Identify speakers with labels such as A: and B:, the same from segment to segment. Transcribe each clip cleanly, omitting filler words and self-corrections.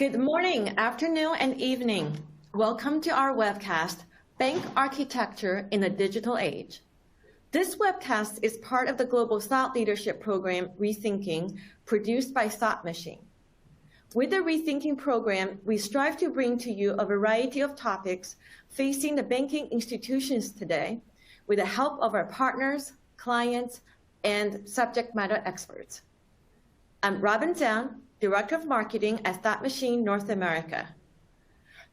A: Good morning, afternoon, and evening. Welcome to our webcast, Bank Architecture in the Digital Age. This webcast is part of the Global Thought Leadership Program, Rethinking, produced by Thought Machine. With the Rethinking program, we strive to bring to you a variety of topics facing the banking institutions today with the help of our partners, clients, and subject matter experts. I'm Robin Zhang, Director of Marketing at Thought Machine North America.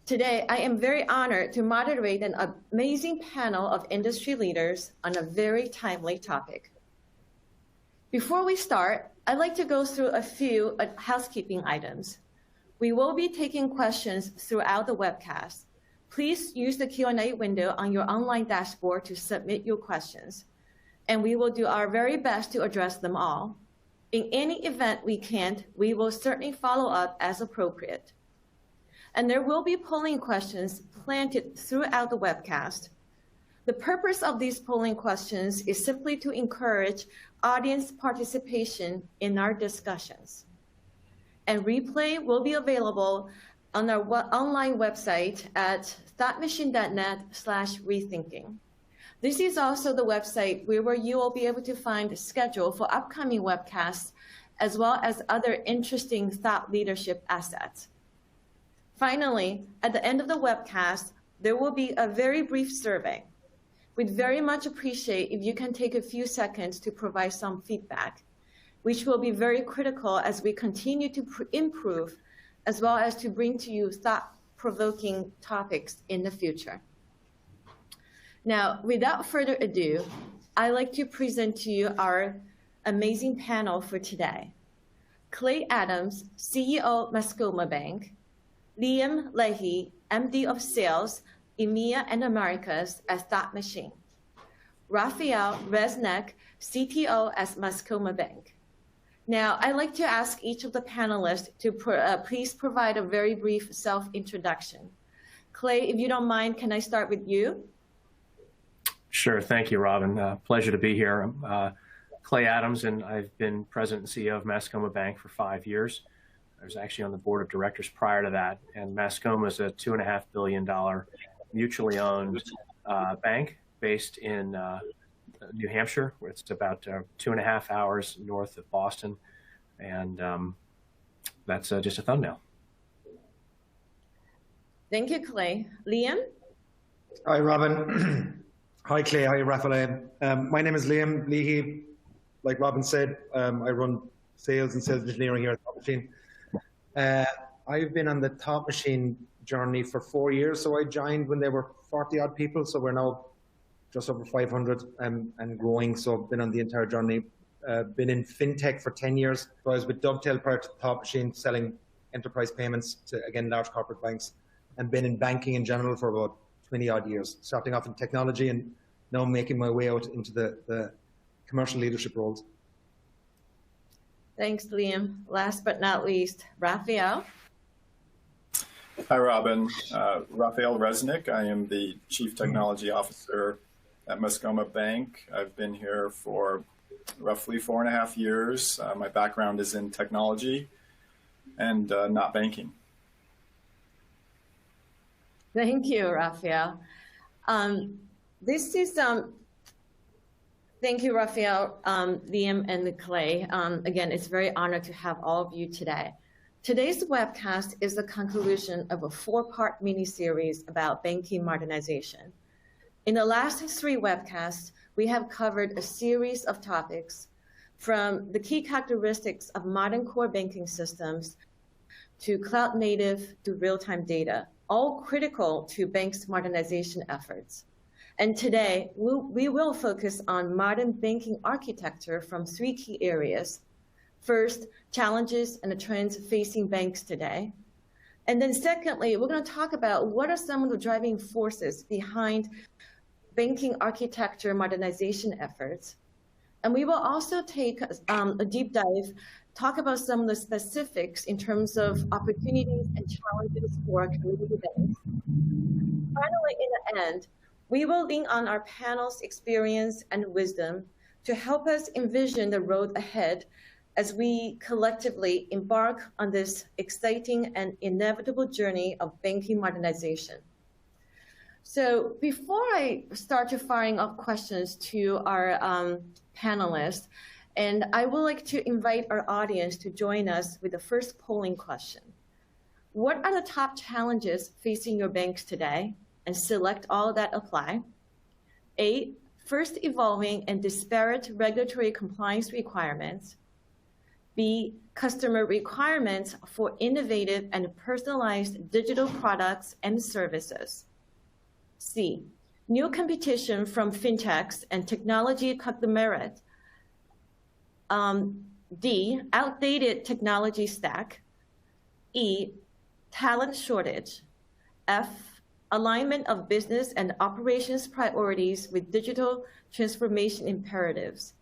A: Today, I am very honored to moderate an amazing panel of industry leaders on a very timely topic. Before we start, I'd like to go through a few housekeeping items. We will be taking questions throughout the webcast. Please use the Q&A window on your online dashboard to submit your questions, and we will do our very best to address them all. In any event we can't, we will certainly follow up as appropriate. And there will be polling questions planted throughout the webcast. The purpose of these polling questions is simply to encourage audience participation in our discussions. And replay will be available on our online website at thoughtmachine.net/rethinking. This is also the website where you will be able to find a schedule for upcoming webcasts, as well as other interesting thought leadership assets. Finally, at the end of the webcast, there will be a very brief survey. We'd very much appreciate if you can take a few seconds to provide some feedback, which will be very critical as we continue to improve, as well as to bring to you thought-provoking topics in the future. Now, without further ado, I'd like to present to you our amazing panel for today. Clay Adams, CEO, Mascoma Bank. Liam Leahy, MD of Sales, EMEA and Americas at Thought Machine. Raphael Resnick, CTO at Mascoma Bank. Now, I'd like to ask each of the panelists to please provide a very brief self-introduction. Clay, if you don't mind, can I start with you?
B: Sure. Thank you, Robin. Pleasure to be here. I'm Clay Adams, and I've been president and CEO of Mascoma Bank for 5 years. I was actually on the board of directors prior to that, and Mascoma is a $2.5 billion mutually owned bank based in New Hampshire, where it's about 2.5 hours north of Boston, and that's just a thumbnail.
A: Thank you, Clay. Liam?
C: Hi, Robin. Hi, Clay. Hi, Raphael. My name is Liam Leahy. Like Robin said, I run sales and sales engineering here at Thought Machine. I've been on the Thought Machine journey for 4 years. So I joined when there were 40 odd people. So we're now just over 500 and growing. So I've been on the entire journey. Been in Fintech for 10 years. So I was with Dovetail prior to Thought Machine, selling enterprise payments to, again, large corporate banks, and been in banking in general for about 20 odd years, starting off in technology and now making my way out into the commercial leadership roles.
A: Thanks, Liam. Last but not least, Raphael.
D: Hi, Robin. Raphael Resnick. I am the Chief Technology Officer at Mascoma Bank. I've been here for roughly 4.5 years. My background is in technology and not banking.
A: Thank you, Raphael. Thank you, Raphael, Liam, and Clay. Again, it's very honored to have all of you today. Today's webcast is the conclusion of a 4-part mini-series about banking modernization. In the last 3 webcasts, we have covered a series of topics from the key characteristics of modern core banking systems to cloud native to real-time data, all critical to banks' modernization efforts. And today, we will focus on modern banking architecture from 3 key areas. First, challenges and the trends facing banks today. And then secondly, we're going to talk about what are some of the driving forces behind banking architecture modernization efforts. And we will also take a deep dive, talk about some of the specifics in terms of opportunities and challenges for community banks. Finally, in the end, we will lean on our panel's experience and wisdom to help us envision the road ahead as we collectively embark on this exciting and inevitable journey of banking modernization. So before I start to firing off questions to our panelists, and I would like to invite our audience to join us with the first polling question. What are the top challenges facing your banks today? And select all that apply. A, first evolving and disparate regulatory compliance requirements. B, customer requirements for innovative and personalized digital products and services. C, new competition from fintechs and technology conglomerate. D, outdated technology stack. E, talent shortage. F, alignment of business and operations priorities with digital transformation imperatives.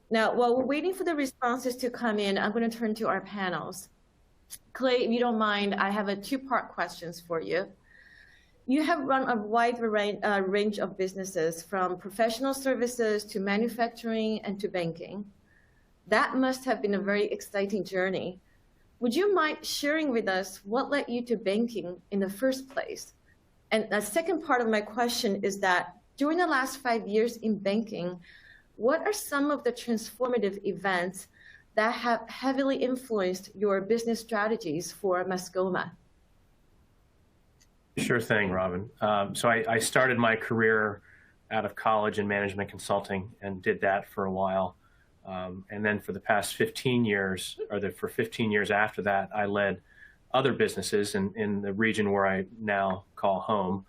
A: Now, while we're waiting for the responses to come in, I'm going to turn to our panels. Clay, if you don't mind, I have a two-part questions for you. You have run a wide range of businesses, from professional services to manufacturing and to banking. That must have been a very exciting journey. Would you mind sharing with us what led you to banking in the first place? And the second part of my question is that during the last 5 years in banking, what are some of the transformative events that have heavily influenced your business strategies for Mascoma?
B: Sure thing, Robin. So I started my career out of college in management consulting and did that for a while. And then for the past 15 years, for 15 years after that, I led other businesses in the region where I now call home.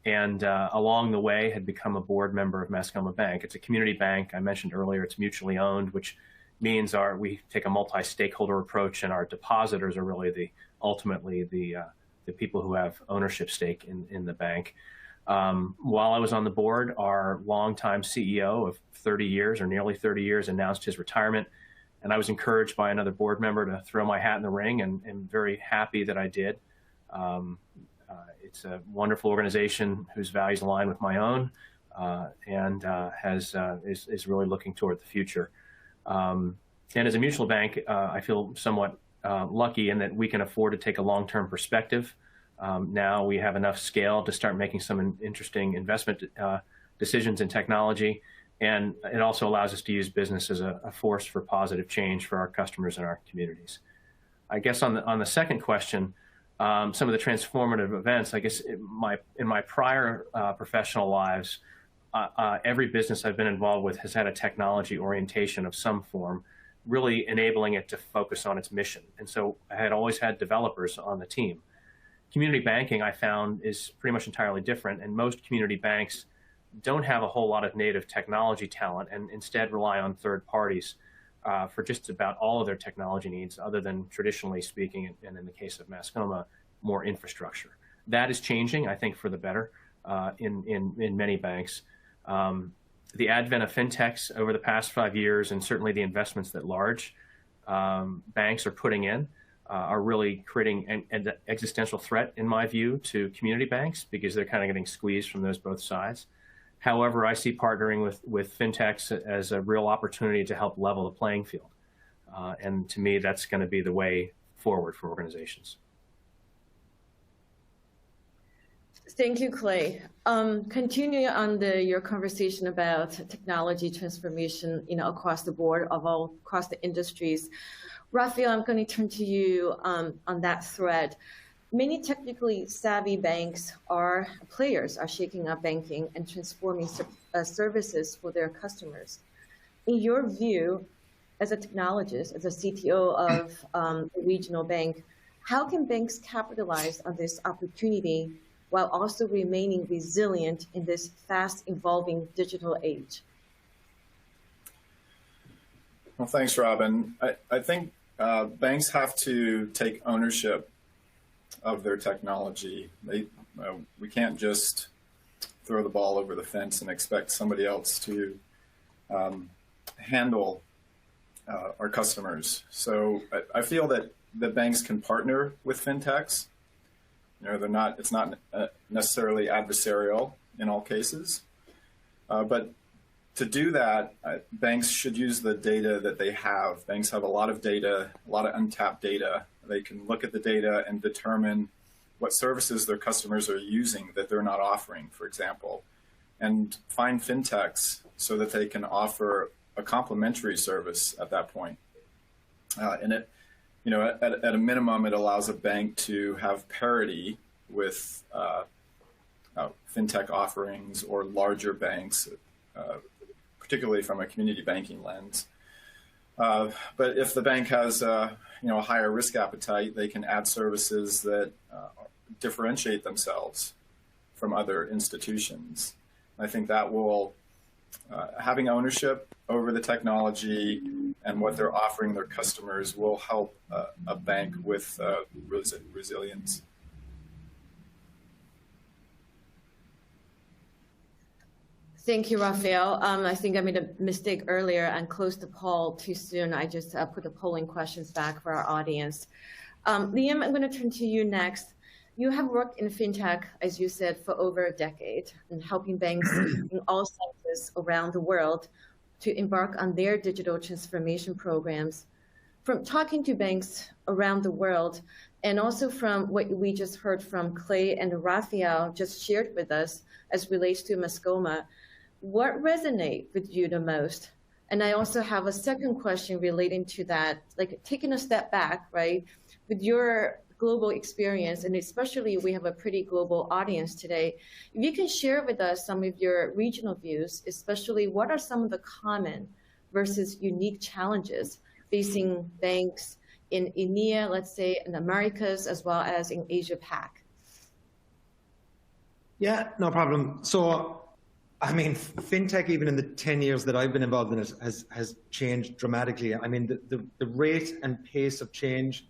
B: And along the way had become a board member of Mascoma Bank. It's a community bank. I mentioned earlier it's mutually owned, which means we take a multi-stakeholder approach, and our depositors are really ultimately the people who have ownership stake in the bank. While I was on the board, our longtime CEO of 30 years, or nearly 30 years, announced his retirement. And I was encouraged by another board member to throw my hat in the ring, and very happy that I did. It's a wonderful organization whose values align with my own, and is really looking toward the future. And as a mutual bank, I feel somewhat lucky in that we can afford to take a long-term perspective. Now we have enough scale to start making some interesting investment decisions in technology. And it also allows us to use business as a force for positive change for our customers and our communities. I guess on the second question, some of the transformative events, I guess in my prior professional lives, every business I've been involved with has had a technology orientation of some form, really enabling it to focus on its mission. And so I had always had developers on the team. Community banking, I found, is pretty much entirely different, and most community banks don't have a whole lot of native technology talent and instead rely on third parties for just about all of their technology needs, other than traditionally speaking, and in the case of Mascoma, more infrastructure. That is changing, I think, for the better in many banks. The advent of fintechs over the past 5 years, and certainly the investments that large banks are putting in, are really creating an existential threat, in my view, to community banks, because they're kind of getting squeezed from both sides. However, I see partnering with fintechs as a real opportunity to help level the playing field. And to me, that's going to be the way forward for organizations.
A: Thank you, Clay. Continuing on your conversation about technology transformation, across the board, across the industries, Raphael, I'm going to turn to you on that thread. Many technically savvy banks are shaking up banking and transforming services for their customers. In your view, as a technologist, as a CTO of a regional bank, how can banks capitalize on this opportunity while also remaining resilient in this fast evolving digital age?
D: Well, thanks, Robin. I think banks have to take ownership of their technology. We can't just throw the ball over the fence and expect somebody else to handle our customers. So I feel that the banks can partner with fintechs. It's not necessarily adversarial in all cases, but to do that, banks should use the data that they have. Banks have a lot of data, a lot of untapped data. They can look at the data and determine what services their customers are using that they're not offering, for example, and find fintechs so that they can offer a complementary service at that point. And it, at a minimum, it allows a bank to have parity with fintech offerings or larger banks, particularly from a community banking lens. But if the bank has a higher risk appetite, they can add services that differentiate themselves from other institutions. I think that will, having ownership over the technology and what they're offering their customers will help a bank with resilience.
A: Thank you, Raphael. I think I made a mistake earlier and closed the poll too soon. I just put the polling questions back for our audience. Liam, I'm going to turn to you next. You have worked in fintech, as you said, for over a decade and helping banks in all sectors around the world to embark on their digital transformation programs. From talking to banks around the world, and also from what we just heard from Clay and Raphael just shared with us as relates to Mascoma, what resonates with you the most? And I also have a second question relating to that, like taking a step back, right? With your global experience, and especially we have a pretty global audience today, if you can share with us some of your regional views, especially what are some of the common versus unique challenges facing banks in EMEA, let's say in Americas, as well as in Asia Pac?
C: Yeah, no problem. So, I mean, fintech, even in the 10 years that I've been involved in it, has changed dramatically. I mean, the rate and pace of change,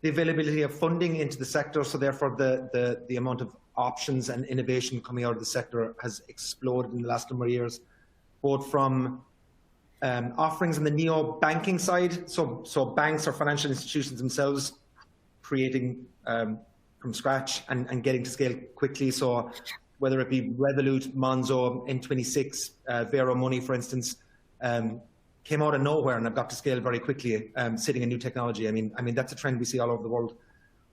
C: the availability of funding into the sector, so therefore the amount of options and innovation coming out of the sector has exploded in the last number of years, both from offerings on the neo-banking side, so banks or financial institutions themselves creating from scratch and getting to scale quickly. So whether it be Revolut, Monzo, N26, Vero Money, for instance, came out of nowhere and have got to scale very quickly, sitting in new technology. I mean that's a trend we see all over the world.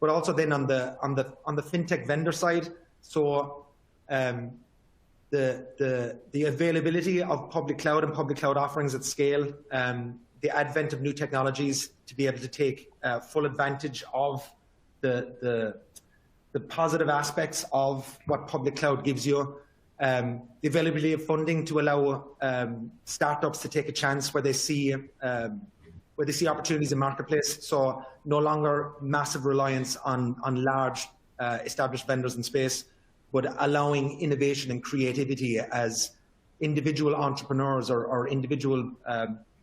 C: But also then on the fintech vendor side, so the availability of public cloud and public cloud offerings at scale, the advent of new technologies to be able to take full advantage of the positive aspects of what public cloud gives you, the availability of funding to allow startups to take a chance where they see opportunities in marketplace. So no longer massive reliance on large established vendors in space, but allowing innovation and creativity as individual entrepreneurs or individual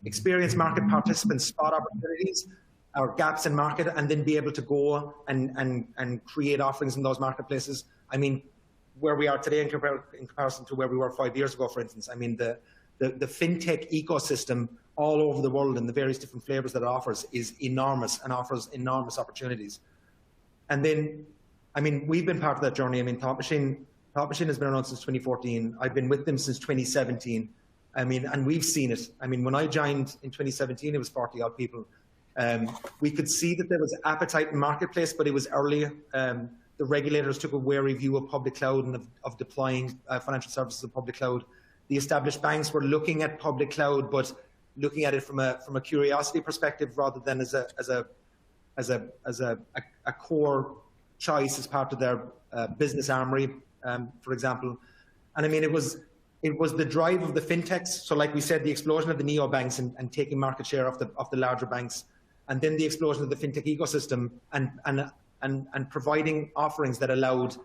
C: experienced market participants spot opportunities or gaps in market and then be able to go and create offerings in those marketplaces. I mean, where we are today in comparison to where we were 5 years ago, for instance, I mean, the fintech ecosystem all over the world and the various different flavors that it offers is enormous and offers enormous opportunities. And then, I mean, we've been part of that journey. I mean, Thought Machine has been around since 2014. I've been with them since 2017. I mean, and we've seen it. I mean, when I joined in 2017, it was 40 odd people. We could see that there was appetite in marketplace, but it was early. The regulators took a wary view of public cloud and of deploying financial services in public cloud. The established banks were looking at public cloud, but looking at it from a curiosity perspective rather than as a core choice as part of their business armory, for example. And I mean, it was the drive of the fintechs. So, like we said, the explosion of the neo banks and taking market share of the larger banks, and then the explosion of the fintech ecosystem and providing offerings that allowed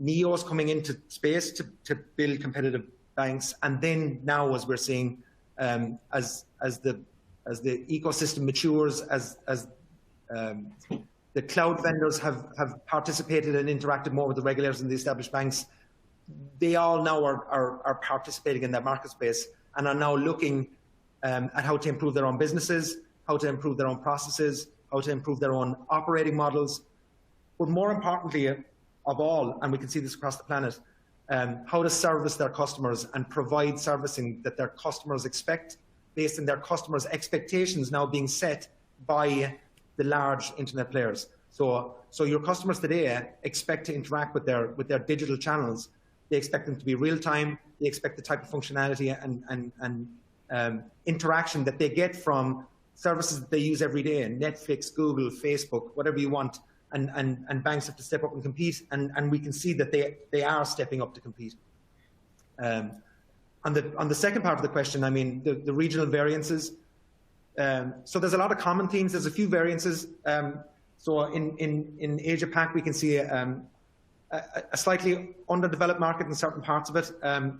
C: neos coming into space to build competitive banks. And then now, as we're seeing, as the ecosystem matures, as the cloud vendors have participated and interacted more with the regulators and the established banks, they all now are participating in that market space and are now looking at how to improve their own businesses, how to improve their own processes, how to improve their own operating models. But more importantly of all, and we can see this across the planet, how to service their customers and provide servicing that their customers expect based on their customers' expectations now being set by the large internet players. So your customers today expect to interact with their digital channels. They expect them to be real time. They expect the type of functionality and interaction that they get from services that they use every day, Netflix, Google, Facebook, whatever you want. And banks have to step up and compete, and we can see that they are stepping up to compete. On the second part of the question, I mean, the regional variances. So there's a lot of common themes. There's a few variances. So in Asia Pac, we can see a slightly underdeveloped market in certain parts of it.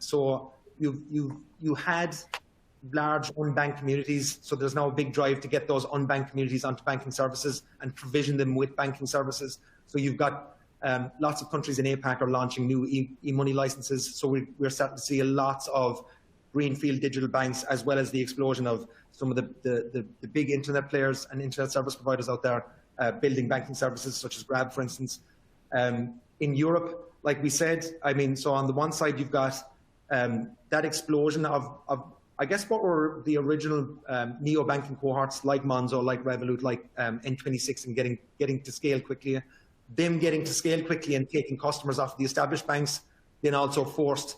C: So you had large unbanked communities, so there's now a big drive to get those unbanked communities onto banking services and provision them with banking services. So you've got lots of countries in APAC are launching new e-money licenses. So we're starting to see lots of greenfield digital banks, as well as the explosion of some of the big internet players and internet service providers out there building banking services, such as Grab, for instance. In Europe, like we said, I mean, so on the one side, you've got that explosion of I guess what were the original neo-banking cohorts, like Monzo, like Revolut, like N26, and getting to scale quickly. Them getting to scale quickly and taking customers off the established banks, then also forced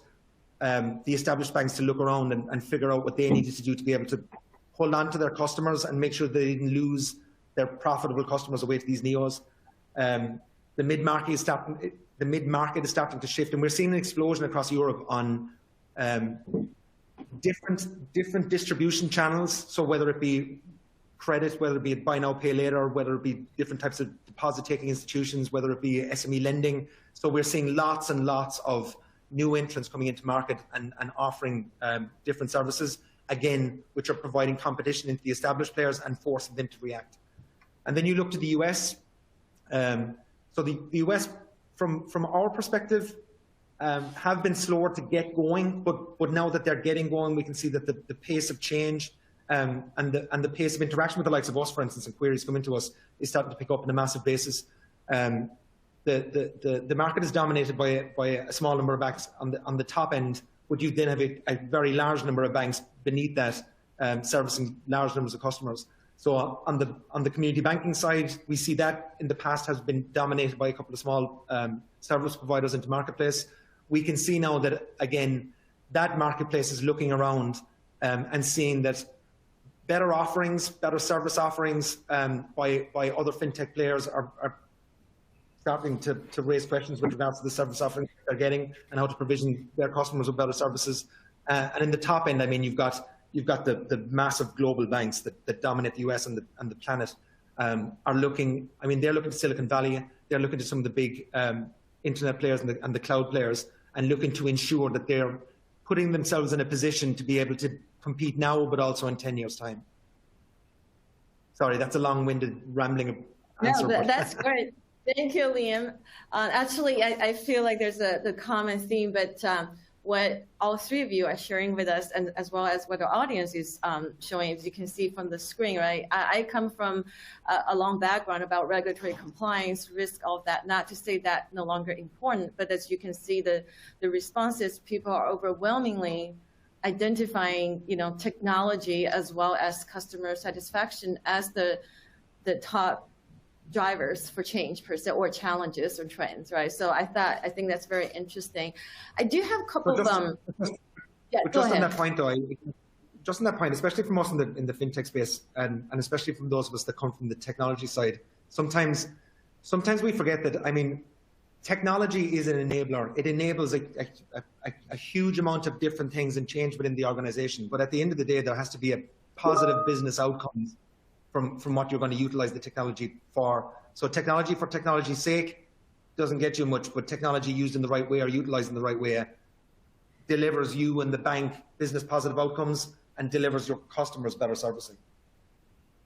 C: the established banks to look around and figure out what they needed to do to be able to hold on to their customers and make sure they didn't lose their profitable customers away to these neos. The mid-market is starting to shift, and we're seeing an explosion across Europe on different distribution channels. So whether it be credit, whether it be buy now, pay later, whether it be different types of deposit taking institutions, whether it be SME lending. So we're seeing lots and lots of new entrants coming into market and offering different services, again, which are providing competition into the established players and forcing them to react. And then you look to the US. So the US, from our perspective, have been slower to get going, but now that they're getting going, we can see that the pace of change and the pace of interaction with the likes of us, for instance, and queries coming to us is starting to pick up on a massive basis. The market is dominated by a small number of banks on the top end, but you then have a very large number of banks beneath that servicing large numbers of customers. So on the community banking side, we see that in the past has been dominated by a couple of small service providers into marketplace. We can see now that, again, that marketplace is looking around and seeing that better offerings, better service offerings by other fintech players are starting to raise questions with regards to the service offerings they're getting and how to provision their customers with better services. And in the top end, I mean, you've got the massive global banks that dominate the US and the planet are looking. I mean, they're looking to Silicon Valley. They're looking to some of the big internet players and the cloud players, and looking to ensure that they're putting themselves in a position to be able to compete now, but also in 10 years' time. Sorry, that's a long-winded, rambling answer.
A: No, that's great. Thank you, Liam. Actually, I feel like there's the common theme, but what all three of you are sharing with us, and as well as what the audience is showing, as you can see from the screen, right? I come from a long background about regulatory compliance, risk, all of that. Not to say that no longer important, but as you can see, the responses, people are overwhelmingly identifying, technology as well as customer satisfaction as the top drivers for change per se, or challenges or trends, right? So I think that's very interesting. I do have a couple of yeah,
C: but just on that point though, just on that point, especially from us in the fintech space, and especially from those of us that come from the technology side, sometimes we forget that, I mean, technology is an enabler. It enables a huge amount of different things and change within the organization. But at the end of the day, there has to be a positive business outcome from what you're going to utilize the technology for. So technology for technology's sake doesn't get you much, but technology used in the right way or utilized in the right way delivers you and the bank business positive outcomes and delivers your customers better servicing.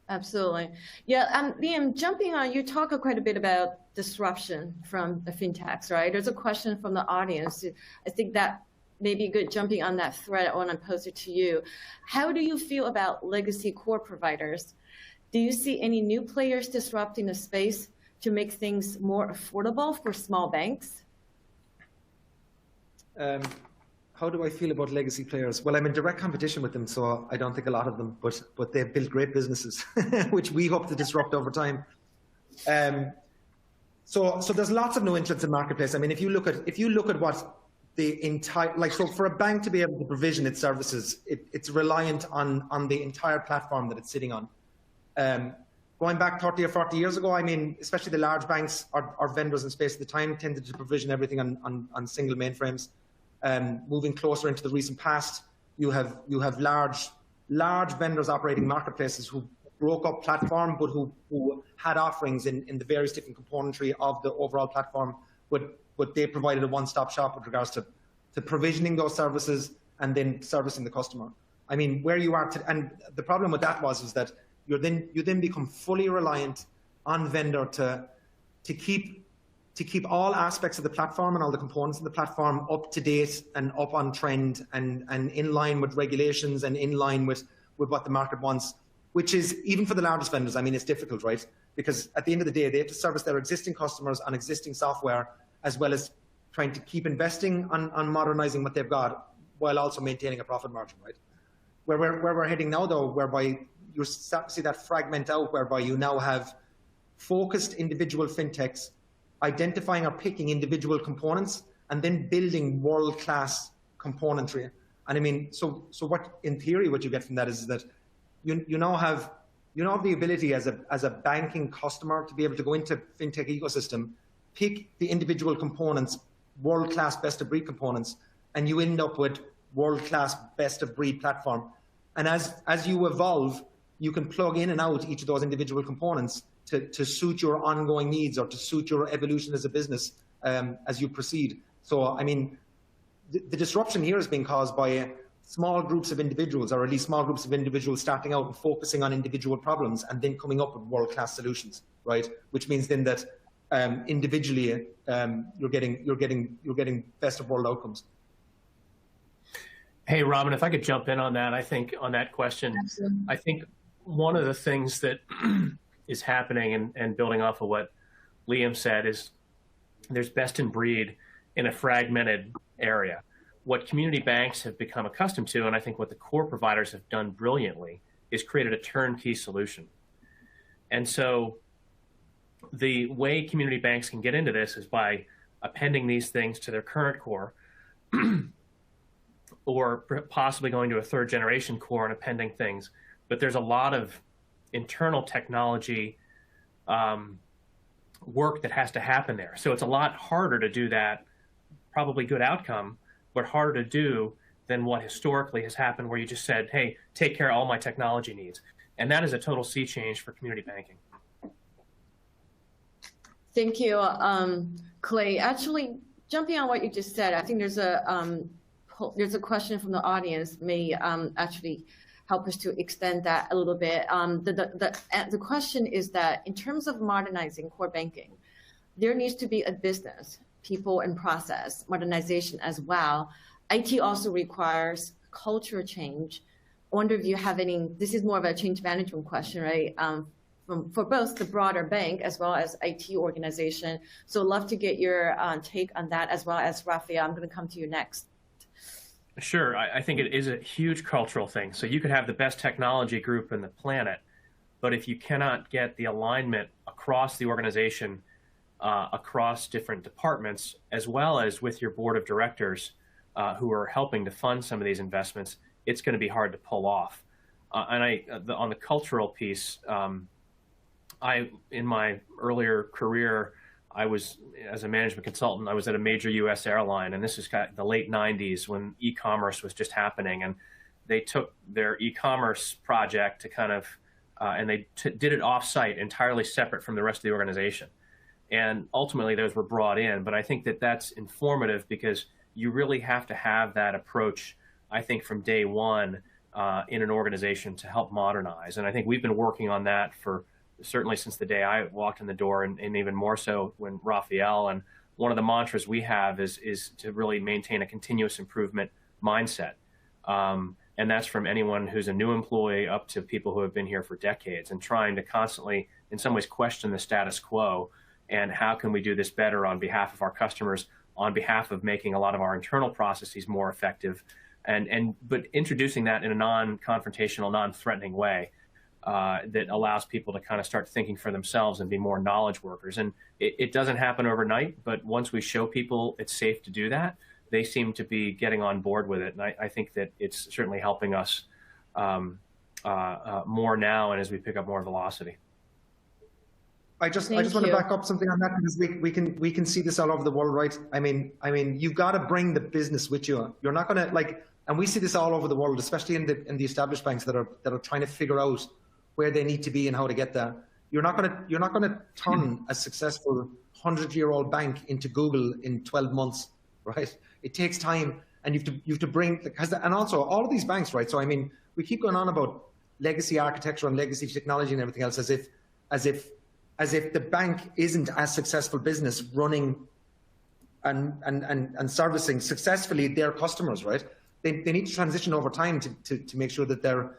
A: Absolutely. Yeah, Liam, jumping on, you talk quite a bit about disruption from the fintechs, right? There's a question from the audience. I think that may be good jumping on that thread. I want to pose it to you. How do you feel about legacy core providers? Do you see any new players disrupting the space to make things more affordable for small banks?
C: How do I feel about legacy players? Well, I'm in direct competition with them, so I don't think a lot of them, but they've built great businesses, which we hope to disrupt over time. So there's lots of new entrants in marketplace. I mean, if you look at what the entire, like, so for a bank to be able to provision its services, it's reliant on the entire platform that it's sitting on. Going back 30 or 40 years ago, I mean, especially the large banks or vendors in space at the time tended to provision everything on single mainframes. Moving closer into the recent past, you have large vendors operating marketplaces who broke up platform, but who had offerings in the various different componentry of the overall platform, but they provided a one-stop shop with regards to provisioning those services and then servicing the customer. I mean, where you are, and the problem with that was that you then become fully reliant on vendor to keep all aspects of the platform and all the components of the platform up to date and up on trend and in line with regulations and in line with what the market wants, which is, even for the largest vendors, I mean, it's difficult, right? Because at the end of the day, they have to service their existing customers on existing software, as well as trying to keep investing on modernizing what they've got while also maintaining a profit margin, right? Where we're heading now, though, whereby you start to see that fragment out, whereby you now have focused individual fintechs identifying or picking individual components and then building world-class componentry. And I mean, so what, in theory, what you get from that is that you now have the ability as a banking customer to be able to go into fintech ecosystem, pick the individual components, world-class best-of-breed components, and you end up with world-class best-of-breed platform. And as you evolve, you can plug in and out each of those individual components to suit your ongoing needs or to suit your evolution as a business as you proceed. So, I mean, the disruption here is being caused by small groups of individuals, or at least small groups of individuals starting out and focusing on individual problems and then coming up with world-class solutions, right? Which means then that individually you're getting best of world outcomes.
B: Hey, Robin, if I could jump in on that, I think on that question, absolutely. I think one of the things that is happening and building off of what Liam said is there's best in breed in a fragmented area. What community banks have become accustomed to, and I think what the core providers have done brilliantly, is created a turnkey solution. And so the way community banks can get into this is by appending these things to their current core or possibly going to a third generation core and appending things. But there's a lot of internal technology work that has to happen there. So it's a lot harder to do that, probably good outcome, but harder to do than what historically has happened, where you just said, hey, take care of all my technology needs. And that is a total sea change for community banking.
A: Thank you, Clay. Actually, jumping on what you just said, I think there's a question from the audience may actually help us to extend that a little bit. The question is that in terms of modernizing core banking, there needs to be a business, people, and process modernization as well. IT also requires culture change. I wonder if you have any, this is more of a change management question, right? For both the broader bank as well as IT organization. So love to get your take on that, as well as Raphael. I'm going to come to you next.
B: Sure. I think it is a huge cultural thing. So you could have the best technology group in the planet, but if you cannot get the alignment across the organization, across different departments, as well as with your board of directors who are helping to fund some of these investments, it's going to be hard to pull off. And on the cultural piece, in my earlier career, I was, as a management consultant, I was at a major U.S. airline, and this is kind of the late 90s when e-commerce was just happening. And they took their e-commerce project to kind of, and they did it off-site, entirely separate from the rest of the organization. And ultimately, those were brought in. But I think that that's informative because you really have to have that approach, I think, from day one in an organization to help modernize. And I think we've been working on that for certainly since the day I walked in the door, and even more so when Raphael. And one of the mantras we have is to really maintain a continuous improvement mindset. And that's from anyone who's a new employee up to people who have been here for decades, and trying to constantly, in some ways, question the status quo and how can we do this better on behalf of our customers, on behalf of making a lot of our internal processes more effective, but introducing that in a non-confrontational, non-threatening way that allows people to kind of start thinking for themselves and be more knowledge workers. And it doesn't happen overnight, but once we show people it's safe to do that, they seem to be getting on board with it. And I think that it's certainly helping us more now and as we pick up more velocity.
C: I just want to back up something on that, because we can see this all over the world, right? I mean, you've got to bring the business with you. You're not going to and we see this all over the world, especially in the established banks that are trying to figure out where they need to be and how to get there. You're not going to turn a successful 100-year-old bank into Google in 12 months, right? It takes time, and you have to bring and also all of these banks, right? So I mean, we keep going on about legacy architecture and legacy technology and everything else as if the bank isn't a successful business running and servicing successfully their customers, right? They need to transition over time to make sure that they're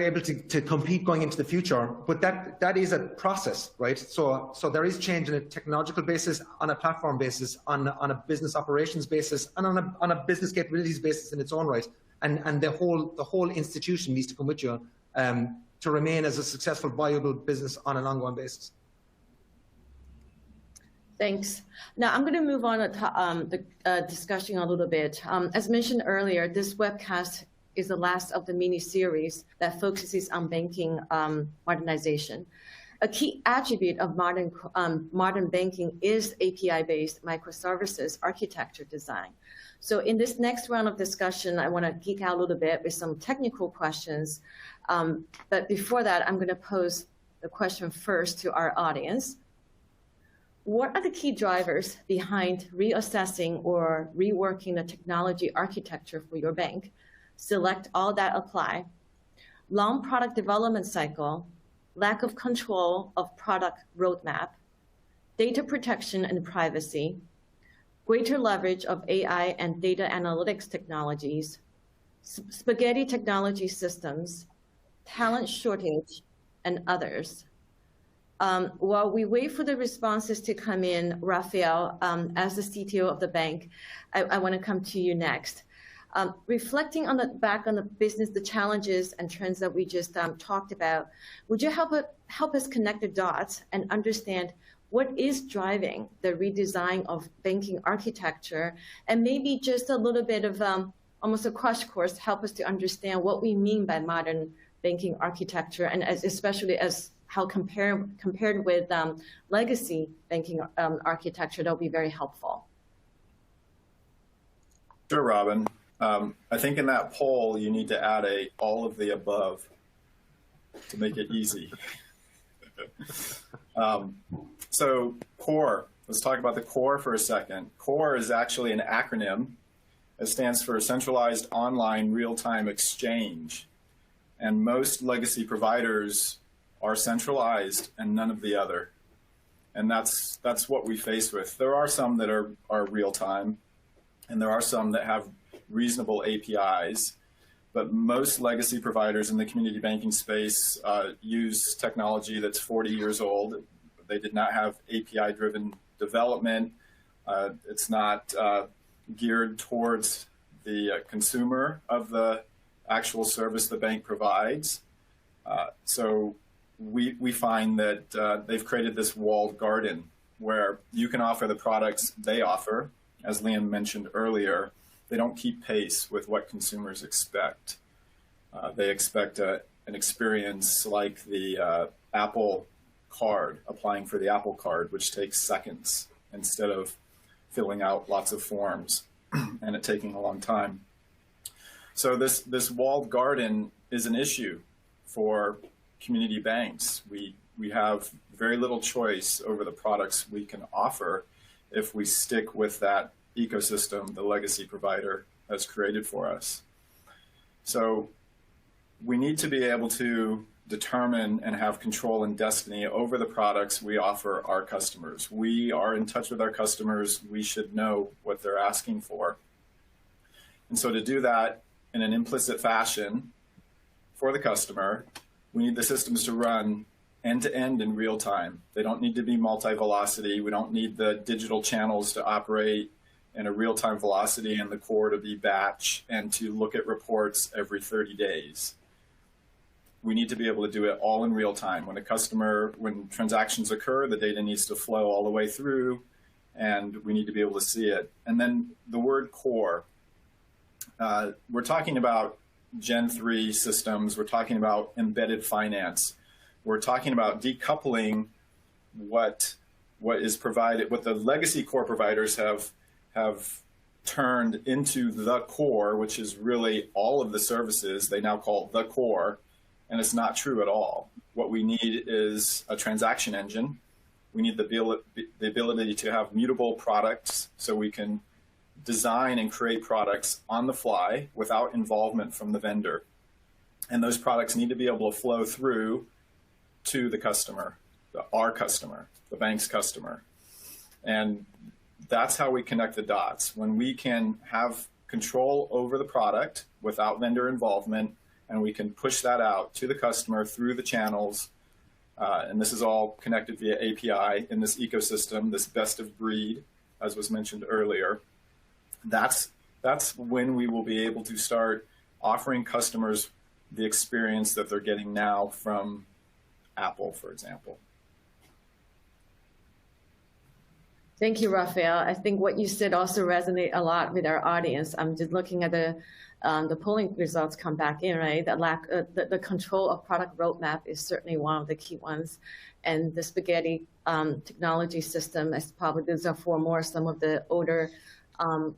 C: able to compete going into the future. But that is a process, right? So there is change on a technological basis, on a platform basis, on a business operations basis, and on a business capabilities basis in its own right. And the whole institution needs to come with you to remain as a successful, viable business on an ongoing basis.
A: Thanks. Now I'm going to move on to the discussion a little bit. As mentioned earlier, this webcast is the last of the mini-series that focuses on banking modernization. A key attribute of modern banking is API-based microservices architecture design. So in this next round of discussion, I want to geek out a little bit with some technical questions. But before that, I'm going to pose the question first to our audience. What are the key drivers behind reassessing or reworking the technology architecture for your bank? Select all that apply. Long product development cycle, lack of control of product roadmap, data protection and privacy, greater leverage of AI and data analytics technologies, spaghetti technology systems, talent shortage, and others. While we wait for the responses to come in, Raphael, as the CTO of the bank, I want to come to you next. Reflecting back on the business, the challenges and trends that we just talked about, would you help us connect the dots and understand what is driving the redesign of banking architecture, and maybe just a little bit of almost a crash course, help us to understand what we mean by modern banking architecture, and especially as how compared with legacy banking architecture, that'll be very helpful.
D: Sure, Robin. I think in that poll, you need to add all of the above to make it easy. So CORE, let's talk about the CORE for a second. CORE is actually an acronym. It stands for Centralized Online Real-Time Exchange. And most legacy providers are centralized and none of the other. And that's what we face with. There are some that are real-time, and there are some that have reasonable APIs. But most legacy providers in the community banking space use technology that's 40 years old. They did not have API-driven development. It's not geared towards the consumer of the actual service the bank provides. So we find that they've created this walled garden where you can offer the products they offer. As Liam mentioned earlier, they don't keep pace with what consumers expect. They expect an experience like the Apple Card, applying for the Apple Card, which takes seconds instead of filling out lots of forms and it taking a long time. So this walled garden is an issue for community banks. We have very little choice over the products we can offer if we stick with that ecosystem the legacy provider has created for us. So we need to be able to determine and have control and destiny over the products we offer our customers. We are in touch with our customers. We should know what they're asking for. And so to do that in an implicit fashion for the customer, we need the systems to run end-to-end in real time. They don't need to be multi-velocity. We don't need the digital channels to operate in a real-time velocity and the core to be batch and to look at reports every 30 days. We need to be able to do it all in real time. When transactions occur, the data needs to flow all the way through, and we need to be able to see it. And then the word core. We're talking about Gen 3 systems. We're talking about embedded finance. We're talking about decoupling what is provided, what the legacy core providers have turned into the core, which is really all of the services they now call the core, and it's not true at all. What we need is a transaction engine. We need the ability to have mutable products so we can design and create products on the fly without involvement from the vendor. And those products need to be able to flow through to the customer, our customer, the bank's customer. And that's how we connect the dots. When we can have control over the product without vendor involvement, and we can push that out to the customer through the channels, and this is all connected via API in this ecosystem, this best of breed, as was mentioned earlier. That's when we will be able to start offering customers the experience that they're getting now from Apple, for example.
A: Thank you, Raphael. I think what you said also resonates a lot with our audience. I'm just looking at the polling results come back in, right? The control of product roadmap is certainly one of the key ones. And the spaghetti technology system is probably, these are for more some of the older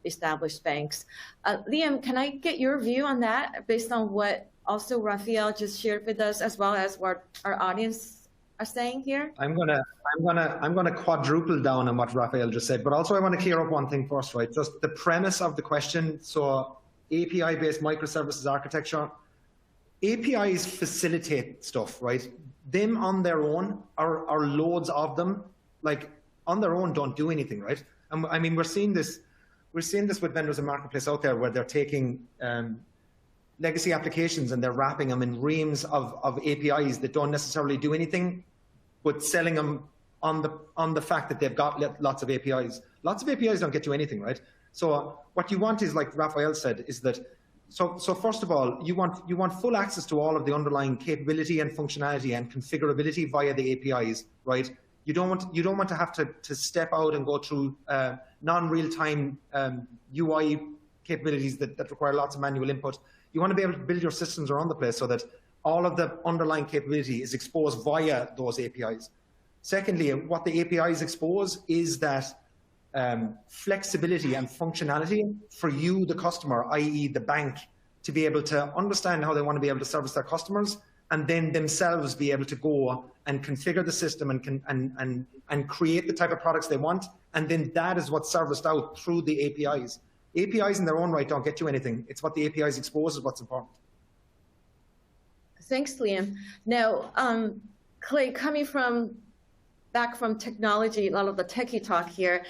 A: established banks. Liam, can I get your view on that based on what also Raphael just shared with us, as well as what our audience are saying here?
C: I'm gonna quadruple down on what Raphael just said, but also I want to clear up one thing first, right? Just the premise of the question. So API-based microservices architecture, APIs facilitate stuff, right? Them on their own are loads of them, like on their own don't do anything, right? And I mean, we're seeing this with vendors and marketplace out there where they're taking legacy applications and they're wrapping them in reams of APIs that don't necessarily do anything, but selling them on the fact that they've got lots of APIs. Lots of APIs don't get you anything, right? So what you want is, like Raphael said, is that, so first of all, you want full access to all of the underlying capability and functionality and configurability via the APIs, right? You don't want to have to step out and go through non-real-time UI capabilities that require lots of manual input. You want to be able to build your systems around the place so that all of the underlying capability is exposed via those APIs. Secondly, what the APIs expose is that flexibility and functionality for you, the customer, i.e. the bank, to be able to understand how they want to be able to service their customers, and then themselves be able to go and configure the system and create the type of products they want. And then that is what's serviced out through the APIs. APIs in their own right don't get you anything. It's what the APIs expose is what's important.
A: Thanks, Liam. Now, Clay, coming back from technology, a lot of the techie talk here,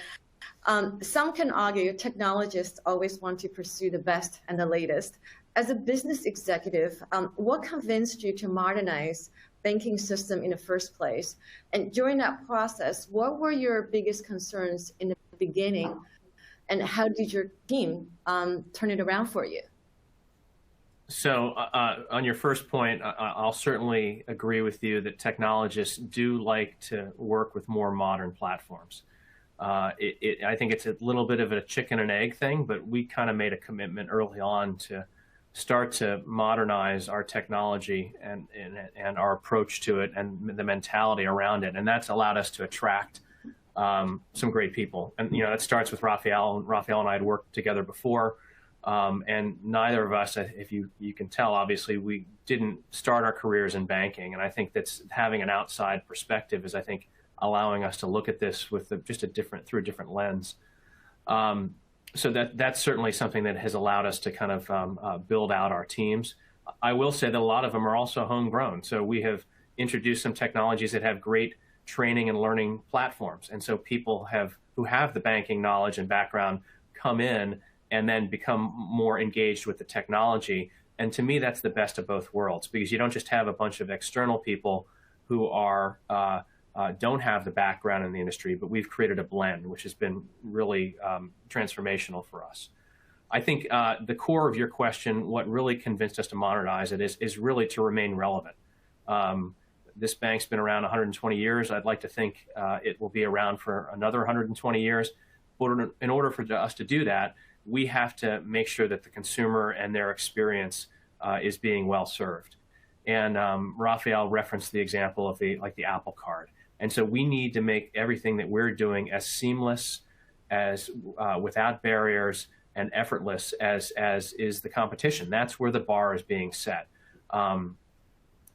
A: some can argue technologists always want to pursue the best and the latest. As a business executive, what convinced you to modernize banking system in the first place? And during that process, what were your biggest concerns in the beginning? And how did your team turn it around for you?
B: So on your first point, I'll certainly agree with you that technologists do like to work with more modern platforms. I think it's a little bit of a chicken and egg thing, but we kind of made a commitment early on to start to modernize our technology and our approach to it and the mentality around it. And that's allowed us to attract some great people. And, you know, it starts with Raphael. Raphael and I had worked together before. And neither of us, if you can tell, obviously, we didn't start our careers in banking. And I think that's having an outside perspective is, I think, allowing us to look at this with through a different lens. So that's certainly something that has allowed us to kind of build out our teams. I will say that a lot of them are also homegrown. So we have introduced some technologies that have great training and learning platforms. And so people who have the banking knowledge and background come in and then become more engaged with the technology. And to me, that's the best of both worlds, because you don't just have a bunch of external people who are don't have the background in the industry, but we've created a blend, which has been really transformational for us. I think the core of your question, what really convinced us to modernize it is really to remain relevant. This bank's been around 120 years. I'd like to think it will be around for another 120 years. But in order for us to do that, we have to make sure that the consumer and their experience is being well served. And Raphael referenced the example of the Apple Card. And so we need to make everything that we're doing as seamless, as without barriers and effortless as is the competition. That's where the bar is being set.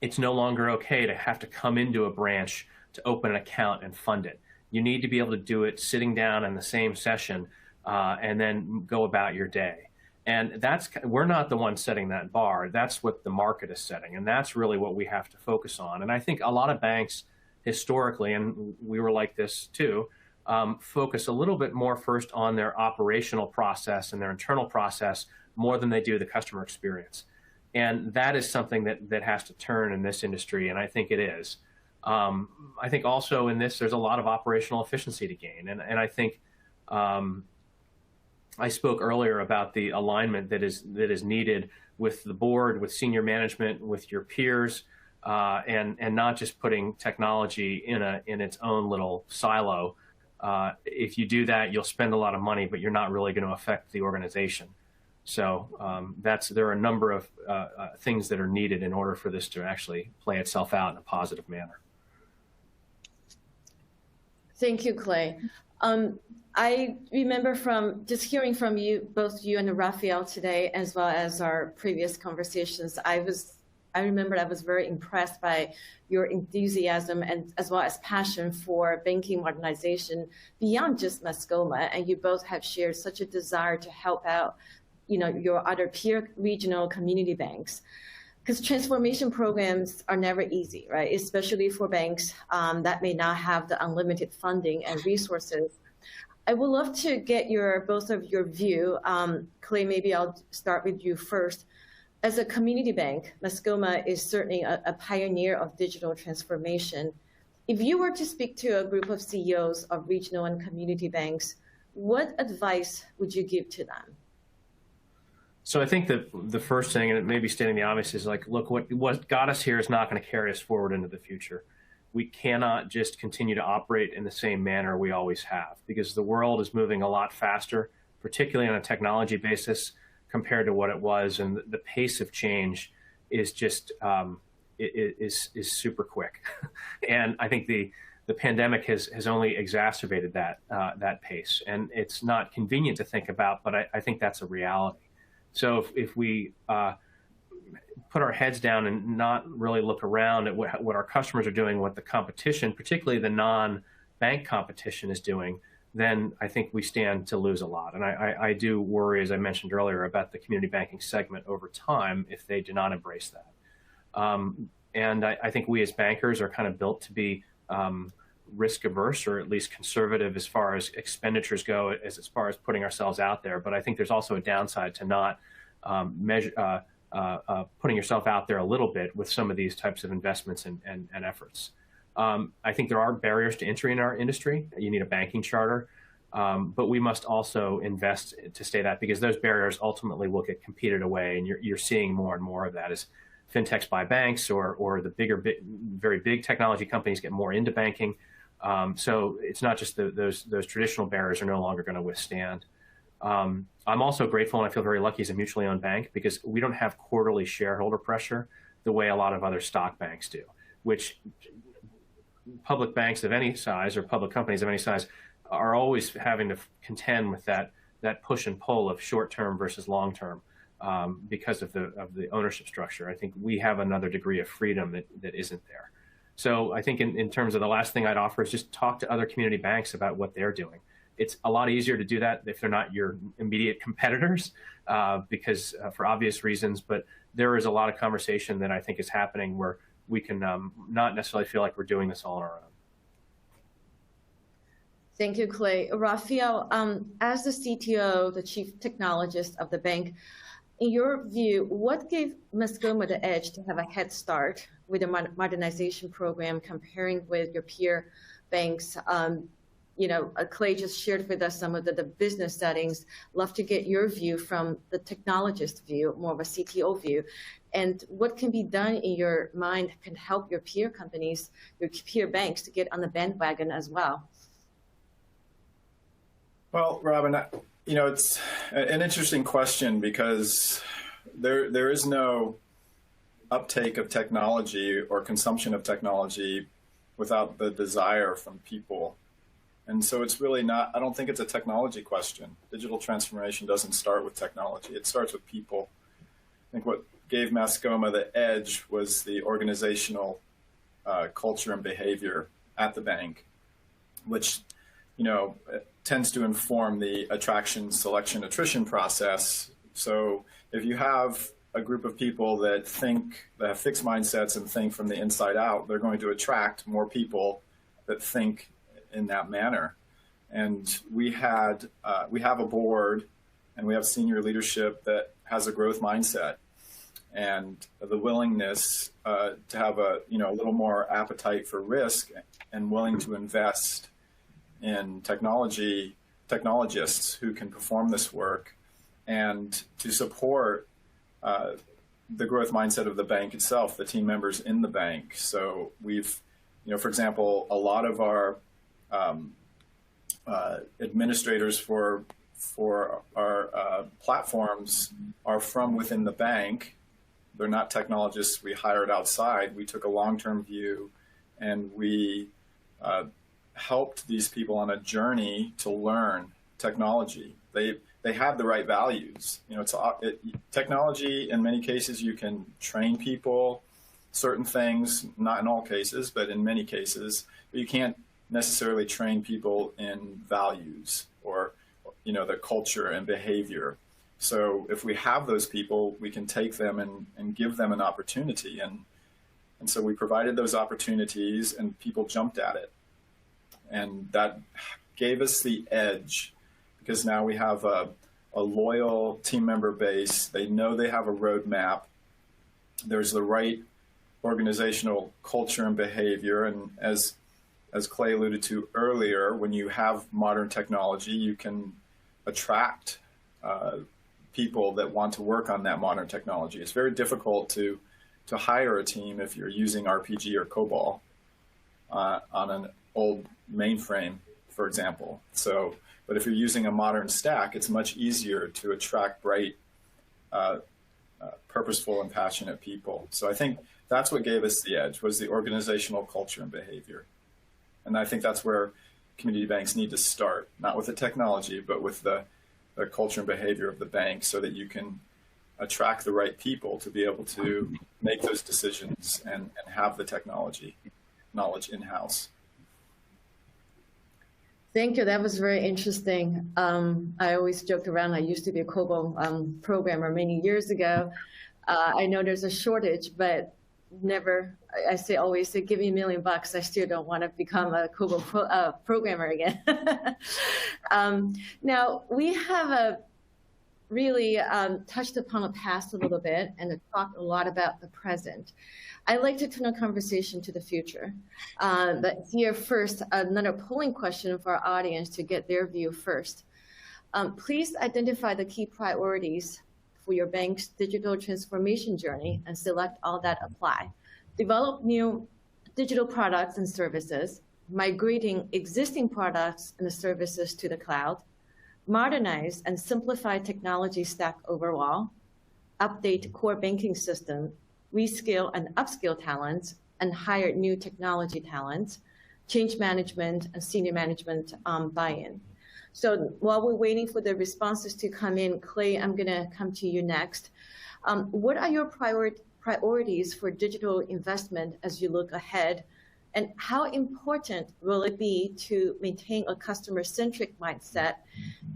B: It's no longer okay to have to come into a branch to open an account and fund it. You need to be able to do it sitting down in the same session and then go about your day. And we're not the ones setting that bar. That's what the market is setting. And that's really what we have to focus on. And I think a lot of banks historically, and we were like this too, focus a little bit more first on their operational process and their internal process more than they do the customer experience. And that is something that has to turn in this industry, and I think it is. I think also in this, there's a lot of operational efficiency to gain. And I think I spoke earlier about the alignment that is needed with the board, with senior management, with your peers, and not just putting technology in its own little silo. If you do that, you'll spend a lot of money, but you're not really going to affect the organization. So there are a number of things that are needed in order for this to actually play itself out in a positive manner.
A: Thank you, Clay. I remember from just hearing from you, both you and Raphael today, as well as our previous conversations, I remember I was very impressed by your enthusiasm and as well as passion for banking modernization beyond just Mascoma. And you both have shared such a desire to help out, your other peer regional community banks. Because transformation programs are never easy, right? Especially for banks that may not have the unlimited funding and resources. I would love to get both of your view. Clay, maybe I'll start with you first. As a community bank, Mascoma is certainly a pioneer of digital transformation. If you were to speak to a group of CEOs of regional and community banks, what advice would you give to them?
B: So I think that the first thing, and it may be stating the obvious, is like, look, what got us here is not going to carry us forward into the future. We cannot just continue to operate in the same manner we always have, because the world is moving a lot faster, particularly on a technology basis, compared to what it was, and the pace of change is just is super quick. And I think the pandemic has only exacerbated that pace, and it's not convenient to think about, but I think that's a reality. So if we put our heads down and not really look around at what our customers are doing, what the competition, particularly the non-bank competition, is doing, then I think we stand to lose a lot. And I do worry, as I mentioned earlier, about the community banking segment over time if they do not embrace that. And I think we as bankers are kind of built to be risk averse, or at least conservative as far as expenditures go, as far as putting ourselves out there. But I think there's also a downside to not putting yourself out there a little bit with some of these types of investments and efforts. I think there are barriers to entry in our industry. You need a banking charter, but we must also invest to stay that, because those barriers ultimately will get competed away, and you're seeing more and more of that as fintechs buy banks, or the very big technology companies get more into banking. So it's not just those traditional barriers are no longer going to withstand. I'm also grateful, and I feel very lucky as a mutually owned bank, because we don't have quarterly shareholder pressure the way a lot of other stock banks do, which public banks of any size, or public companies of any size, are always having to contend with that push and pull of short-term versus long-term because of the ownership structure. I think we have another degree of freedom that isn't there. So I think in terms of the last thing I'd offer is just talk to other community banks about what they're doing. It's a lot easier to do that if they're not your immediate competitors, because for obvious reasons, but there is a lot of conversation that I think is happening where we can not necessarily feel like we're doing this all on our own.
A: Thank you, Clay. Raphael, as the CTO, the chief technologist of the bank, in your view, what gave Mascoma the edge to have a head start with the modernization program comparing with your peer banks? Clay just shared with us some of the business settings. Love to get your view from the technologist view, more of a CTO view. And what can be done in your mind can help your peer companies, your peer banks to get on the bandwagon as well?
D: Well, Robin, it's an interesting question because there is no uptake of technology or consumption of technology without the desire from people. And so it's really not, I don't think it's a technology question. Digital transformation doesn't start with technology. It starts with people. I think what gave Mascoma the edge was the organizational culture and behavior at the bank, which, tends to inform the attraction, selection, attrition process. So if you have a group of people that have fixed mindsets and think from the inside out, they're going to attract more people that think in that manner. And we have a board and we have senior leadership that has a growth mindset and the willingness to have a little more appetite for risk and willing to invest in technologists who can perform this work and to support the growth mindset of the bank itself, the team members in the bank. So we've, for example, a lot of our administrators for our platforms are from within the bank. They're not technologists we hired outside. We took a long-term view and we helped these people on a journey to learn technology. They have the right values. Technology, in many cases, you can train people certain things, not in all cases, but in many cases, but you can't necessarily train people in values or, the culture and behavior. So if we have those people, we can take them and give them an opportunity. And so we provided those opportunities and people jumped at it. And that gave us the edge because now we have a loyal team member base. They know they have a roadmap. There's the right organizational culture and behavior. And as Clay alluded to earlier, when you have modern technology, you can attract people that want to work on that modern technology. It's very difficult to hire a team if you're using RPG or COBOL on an old mainframe, for example. But if you're using a modern stack, it's much easier to attract bright, purposeful and passionate people. So I think that's what gave us the edge, was the organizational culture and behavior. And I think that's where community banks need to start, not with the technology, but with the culture and behavior of the bank so that you can attract the right people to be able to make those decisions and have the technology knowledge in-house.
A: Thank you. That was very interesting. I always joked around. I used to be a COBOL programmer many years ago. I know there's a shortage, but never. I always say, give me $1 million. I still don't want to become a COBOL programmer again. Now we have really touched upon the past a little bit and talked a lot about the present. I'd like to turn the conversation to the future. But here first, another polling question for our audience to get their view first. Please identify the key priorities for your bank's digital transformation journey and select all that apply. Develop new digital products and services, migrating existing products and services to the cloud, modernize and simplify technology stack overall, update core banking system, reskill and upskill talents, and hire new technology talents, change management and senior management buy-in. So while we're waiting for the responses to come in, Clay, I'm gonna come to you next. What are your priorities for digital investment as you look ahead? And how important will it be to maintain a customer-centric mindset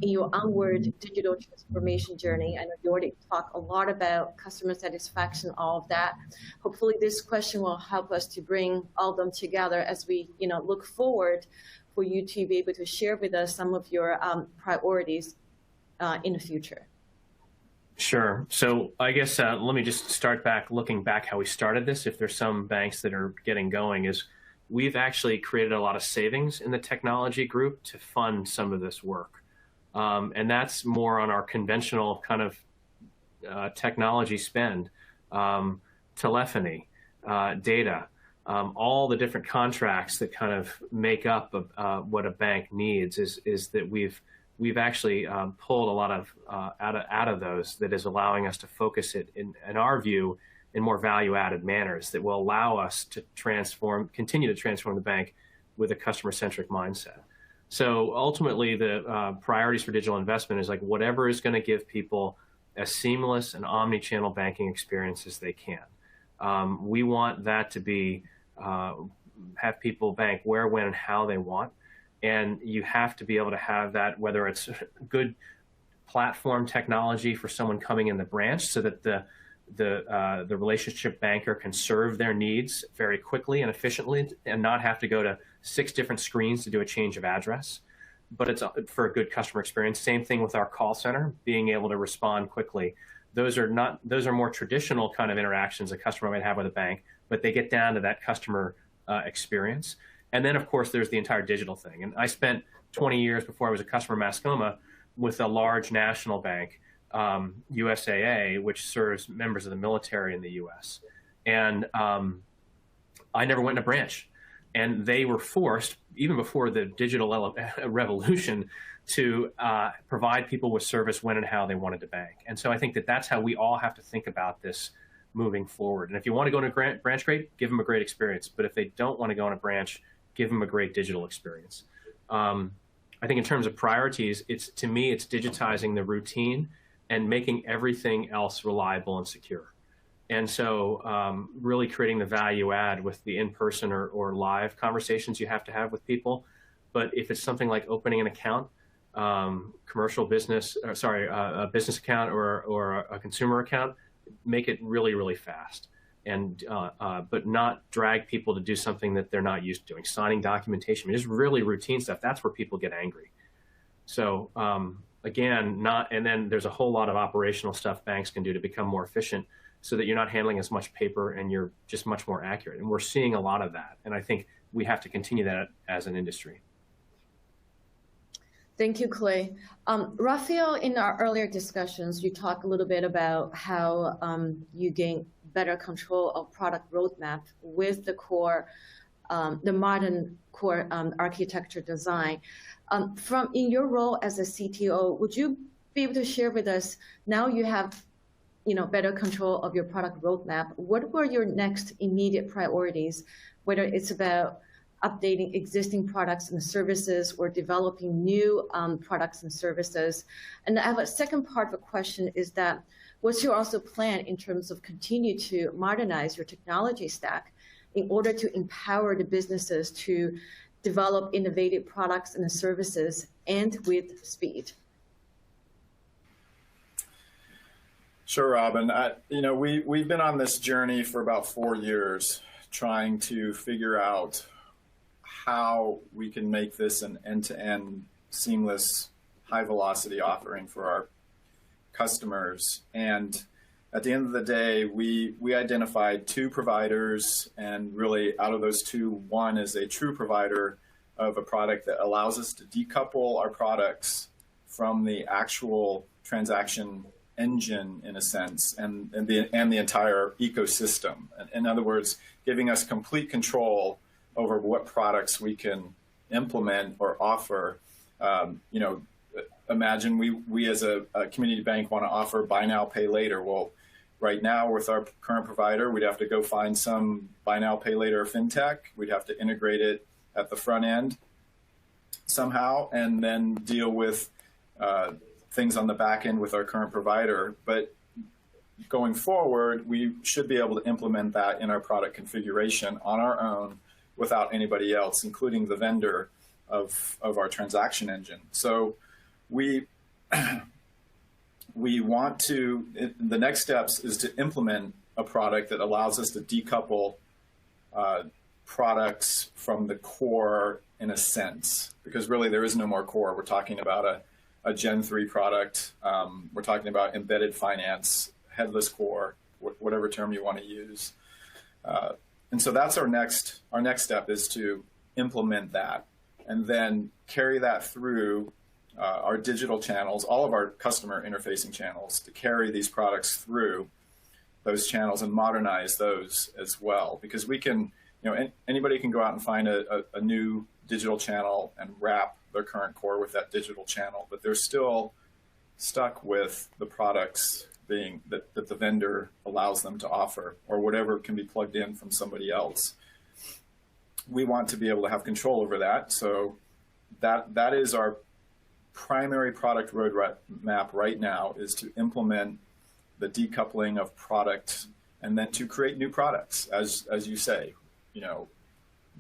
A: in your onward digital transformation journey? I know you already talked a lot about customer satisfaction, all of that. Hopefully this question will help us to bring all of them together as we look forward for you to be able to share with us some of your priorities in the future.
B: Sure. So I guess let me just start back, looking back how we started this. If there's some banks that are getting going, is we've actually created a lot of savings in the technology group to fund some of this work. And that's more on our conventional kind of technology spend, telephony, data, all the different contracts that kind of make up what a bank needs is that we've actually pulled a lot of out of those that is allowing us to focus it in our view in more value-added manners that will allow us to continue to transform the bank with a customer-centric mindset. So ultimately, the priorities for digital investment is like whatever is going to give people as seamless and omni-channel banking experience as they can. We want that to be have people bank where, when, and how they want. And you have to be able to have that, whether it's good platform technology for someone coming in the branch so that the relationship banker can serve their needs very quickly and efficiently and not have to go to 6 different screens to do a change of address. But it's for a good customer experience. Same thing with our call center, being able to respond quickly. Those are more traditional kind of interactions a customer might have with a bank, but they get down to that customer experience. And then, of course, there's the entire digital thing. And I spent 20 years before I was a customer Mascoma with a large national bank, USAA, which serves members of the military in the U.S. And I never went in a branch. And they were forced, even before the digital revolution, to provide people with service when and how they wanted to bank. And so I think that that's how we all have to think about this moving forward. And if you want to go in a branch, great, give them a great experience. But if they don't want to go in a branch, give them a great digital experience. I think in terms of priorities, to me, it's digitizing the routine and making everything else reliable and secure. And so really creating the value add with the in-person or live conversations you have to have with people. But if it's something like opening an account, a business account or a consumer account, make it really, really fast. And but not drag people to do something that they're not used to doing. Signing documentation, just really routine stuff. That's where people get angry. So again, and then there's a whole lot of operational stuff banks can do to become more efficient so that you're not handling as much paper and you're just much more accurate. And we're seeing a lot of that. And I think we have to continue that as an industry.
A: Thank you, Clay. Raphael, in our earlier discussions, you talked a little bit about how you gain better control of product roadmap with the core, the modern core architecture design. In your role as a CTO, would you be able to share with us, now you have better control of your product roadmap, what were your next immediate priorities, whether it's about updating existing products and services or developing new products and services? And I have a second part of the question is that, what's your also plan in terms of continue to modernize your technology stack in order to empower the businesses to develop innovative products and services and with speed?
D: Sure, Robin. We've been on this journey for about 4 years, trying to figure out how we can make this an end-to-end seamless, high-velocity offering for our customers. And at the end of the day, we identified 2 providers, and really out of those 2, one is a true provider of a product that allows us to decouple our products from the actual transaction engine, in a sense, and the entire ecosystem. In other words, giving us complete control over what products we can implement or offer. Imagine we as a community bank want to offer buy now, pay later. Well, right now with our current provider, we'd have to go find some buy now, pay later fintech. We'd have to integrate it at the front end somehow, and then deal with things on the back end with our current provider. But going forward, we should be able to implement that in our product configuration on our own without anybody else, including the vendor of our transaction engine. So we want to, the next steps is to implement a product that allows us to decouple products from the core in a sense, because really there is no more core. We're talking about a Gen 3 product. We're talking about embedded finance, headless core, whatever term you want to use. And so that's our next step, is to implement that and then carry that through our digital channels, all of our customer interfacing channels, to carry these products through those channels and modernize those as well. Because we can, anybody can go out and find a new digital channel and wrap their current core with that digital channel, but they're still stuck with the products that the vendor allows them to offer, or whatever can be plugged in from somebody else. We want to be able to have control over that. So that is our primary product roadmap right now, is to implement the decoupling of product and then to create new products, as you say,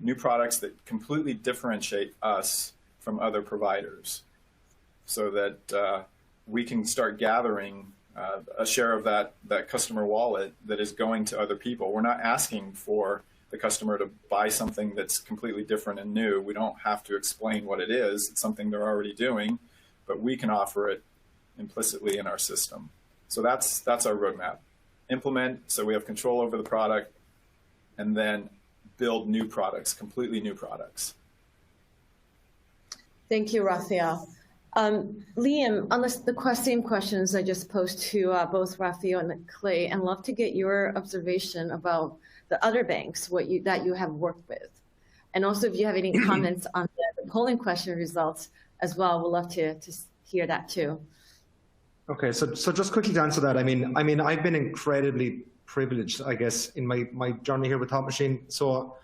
D: new products that completely differentiate us from other providers, so that we can start gathering a share of that customer wallet that is going to other people. We're not asking for the customer to buy something that's completely different and new. We don't have to explain what it is. It's something they're already doing, but we can offer it implicitly in our system. So that's our roadmap. Implement, so we have control over the product, and then build new products, completely new products.
A: Thank you, Raphael. Liam, on the same questions I just posed to both Raphael and Clay, and love to get your observation about the other banks that you have worked with. And also, if you have any comments on the polling question results as well, we'd love to hear that too.
C: Okay, so just quickly to answer that, I mean, I've been incredibly privileged, I guess, in my journey here with Thought Machine. So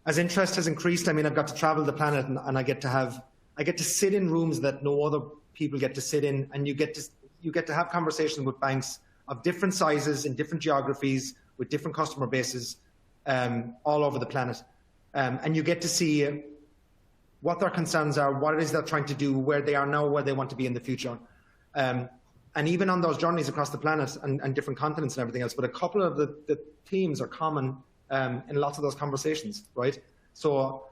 C: as interest has increased, I've got to travel the planet, and I get to sit in rooms that no other people get to sit in, and you get to have conversations with banks of different sizes in different geographies with different customer bases all over the planet, and you get to see what their concerns are, what it is they're trying to do, where they are now, where they want to be in the future, and even on those journeys across the planet and different continents and everything else. But a couple of the themes are common in lots of those conversations, right? So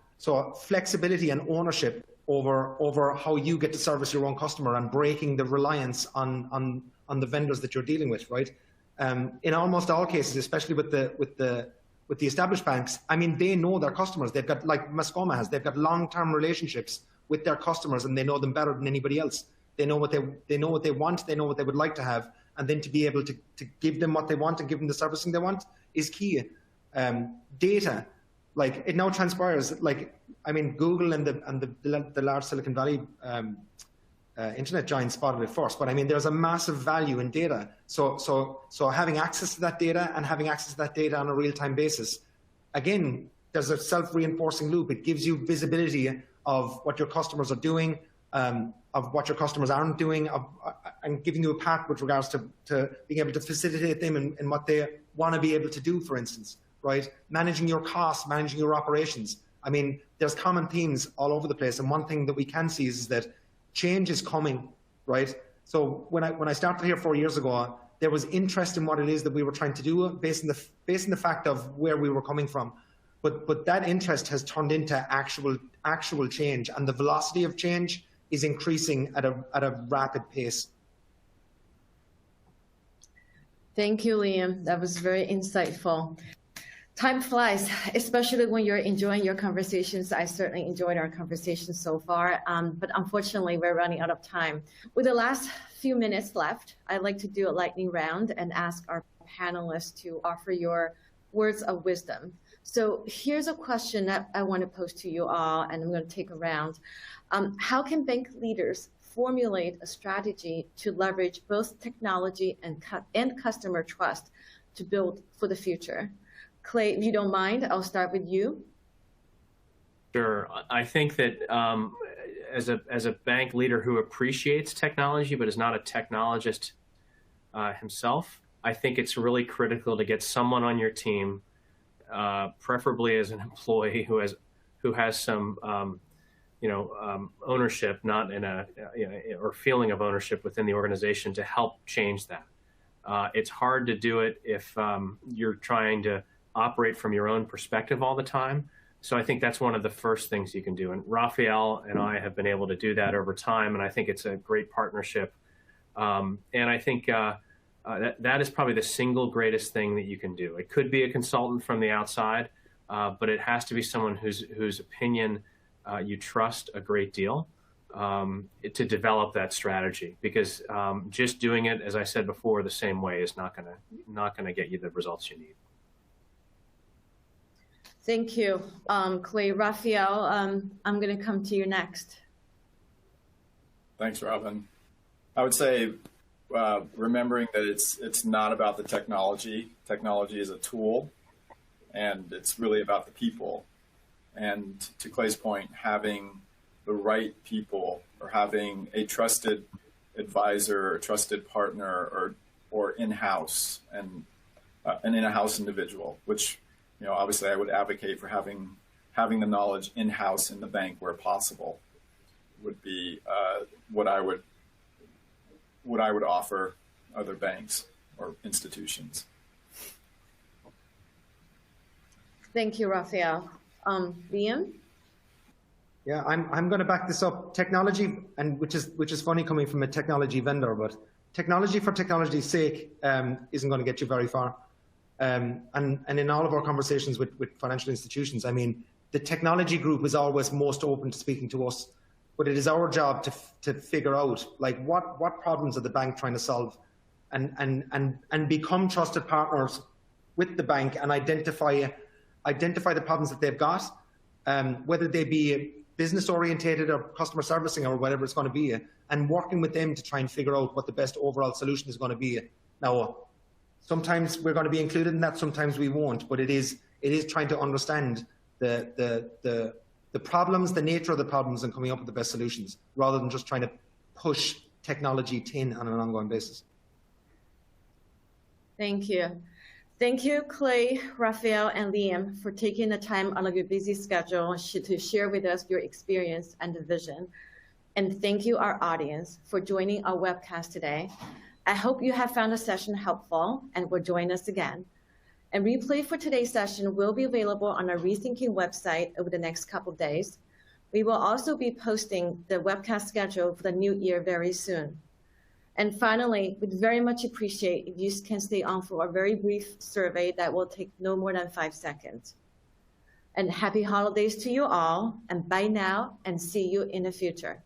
C: flexibility and ownership over how you get to service your own customer, and breaking the reliance on the vendors that you're dealing with, right? In almost all cases, especially with the established banks, they know their customers. They've got, like Mascoma has, they've got long-term relationships with their customers, and they know them better than anybody else. They know what they want, they know what they would like to have, and then to be able to give them what they want and give them the servicing they want is key. Data, like, it now transpires, Google and the large Silicon Valley internet giants spotted it first, but there's a massive value in data. So having access to that data, and having access to that data on a real-time basis, again, there's a self-reinforcing loop. It gives you visibility of what your customers are doing, of what your customers aren't doing, and giving you a path with regards to being able to facilitate them in what they want to be able to do, for instance, right? Managing your costs, managing your operations. There's common themes all over the place, and one thing that we can see is that change is coming, right? So when I started here 4 years ago, there was interest in what it is that we were trying to do based on the fact of where we were coming from. But that interest has turned into actual change, and the velocity of change is increasing at a rapid pace.
A: Thank you, Liam. That was very insightful. Time flies, especially when you're enjoying your conversations. I certainly enjoyed our conversation so far, but unfortunately, we're running out of time. With the last few minutes left, I'd like to do a lightning round and ask our panelists to offer your words of wisdom. So here's a question that I want to pose to you all, and I'm going to take a round. How can bank leaders formulate a strategy to leverage both technology and customer trust to build for the future? Clay, if you don't mind, I'll start with you.
B: Sure. I think that as a bank leader who appreciates technology but is not a technologist himself, I think it's really critical to get someone on your team, preferably as an employee who has some ownership, not in or feeling of ownership within the organization, to help change that. It's hard to do it if you're trying to operate from your own perspective all the time. So I think that's one of the first things you can do. And Raphael and I have been able to do that over time, and I think it's a great partnership. And I think that is probably the single greatest thing that you can do. It could be a consultant from the outside, but it has to be someone whose opinion you trust a great deal to develop that strategy. Because just doing it, as I said before, the same way is not gonna get you the results you need.
A: Thank you, Clay. Raphael, I'm going to come to you next.
D: Thanks, Robin. I would say remembering that it's not about the technology. Technology is a tool, and it's really about the people. And to Clay's point, having the right people, or having a trusted advisor, or trusted partner, or in-house, and an in-house individual, which, you know, obviously I would advocate for having the knowledge in-house in the bank where possible, would be what I would offer other banks or institutions.
A: Thank you, Raphael. Liam?
C: Yeah, I'm going to back this up. Technology, and which is funny coming from a technology vendor, but technology for technology's sake isn't going to get you very far. And in all of our conversations with financial institutions, I mean, the technology group is always most open to speaking to us, but it is our job to figure out, like, what problems are the bank trying to solve, and become trusted partners with the bank and identify the problems that they've got, whether they be business orientated or customer servicing or whatever it's going to be, and working with them to try and figure out what the best overall solution is going to be. Now, sometimes we're going to be included in that, sometimes we won't, but it is trying to understand the problems, the nature of the problems, and coming up with the best solutions, rather than just trying to push technology tin on an ongoing basis.
A: Thank you. Thank you, Clay, Raphael, and Liam, for taking the time out of your busy schedule to share with us your experience and vision. And thank you, our audience, for joining our webcast today. I hope you have found the session helpful and will join us again. A replay for today's session will be available on our Rethinking website over the next couple of days. We will also be posting the webcast schedule for the new year very soon. And finally, we'd very much appreciate if you can stay on for a very brief survey that will take no more than 5 seconds. And happy holidays to you all, and bye now, and see you in the future.